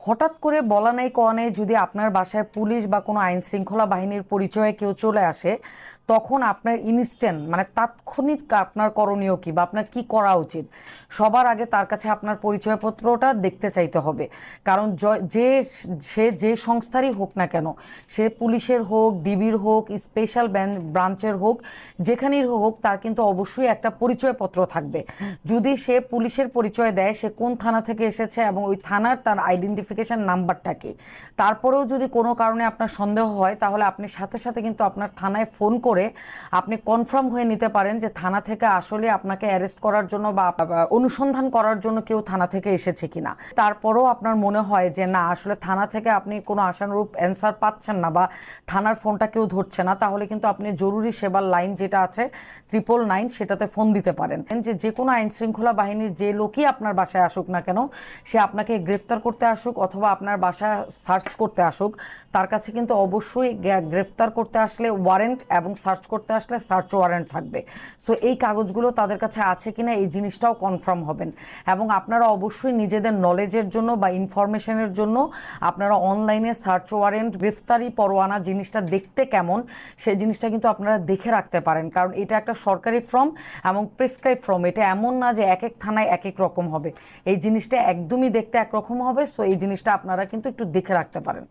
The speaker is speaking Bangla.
হঠাৎ করে বলা নেই কওয়া নেই যদি আপনার বাসায় পুলিশ বা কোনো আইন শৃঙ্খলা বাহিনীর পরিচয়ে কেউ চলে আসে, তখন আপনার ইনস্ট্যান্ট মানে তাৎক্ষণিক আপনার করণীয় কি বা আপনার কি করা উচিত? সবার আগে তার কাছে আপনার পরিচয়পত্রটা দেখতে চাইতে হবে। কারণ যে সে যে সংস্থারই হোক না কেন, সে পুলিশের হোক, ডিবির হোক, স্পেশাল ব্রাঞ্চের হোক, যেখানেই হোক, তার কিন্তু অবশ্যই একটা পরিচয়পত্র থাকবে। যদি সে পুলিশের পরিচয় দেয় সে কোন থানা থেকে এসেছে এবং ওই থানার তার আইডেন্টিফিকেশন নাম্বারটা কি, তারপরেও যদি কোনো কারণে আপনার সন্দেহ হয় তাহলে আপনি সাথে সাথে কিন্তু আপনার থানায় ফোন করে আপনি কনফার্ম হয়ে নিতে পারেন যে থানা থেকে আসলে আপনাকে অ্যারেস্ট করার জন্য বা অনুসন্ধান করার জন্য কেউ থানা থেকে এসেছে কিনা। তারপরেও আপনার মনে হয় যে না, আসলে থানা থেকে আপনি কোনো আশানুরূপ অ্যান্সার পাচ্ছেন না বা থানার ফোনটা কেউ ধরছে না, তাহলে কিন্তু আপনি জরুরি সেবার লাইন যেটা আছে 999 সেটাতে ফোন দিতে পারেন। যে কোনো আইন শৃঙ্খলা বাহিনীর যে লোকই আপনার বাসায় আসুক না কেন, সে আপনাকে গ্রেফতার করতে আসুক অথবা আপনার বাসা সার্চ করতে আসুক, তার কাছে কিন্তু অবশ্যই গ্রেফতার করতে আসলে ওয়ারেন্ট এবং সার্চ করতে আসলে সার্চ ওয়ারেন্ট থাকবে। সো এই কাগজগুলো তাদের কাছে আছে কিনা এই জিনিসটাও কনফার্ম হবেন। এবং আপনারা অবশ্যই নিজেদের নলেজের জন্য বা ইনফরমেশনের জন্য আপনারা অনলাইনে সার্চ ওয়ারেন্ট, গ্রেফতারি পরোয়ানা জিনিসটা দেখতে কেমন সেই জিনিসটা কিন্তু আপনারা দেখে রাখতে পারেন। কারণ এটা একটা সরকারি ফর্ম এবং প্রেসক্রাইব ফর্ম, এটা এমন না যে এক এক থানায় এক এক রকম হবে। এই জিনিসটা একদমই দেখতে একরকম হবে। সো এই জিনিসটা আপনারা কিন্তু একটু দেখে রাখতে পারেন।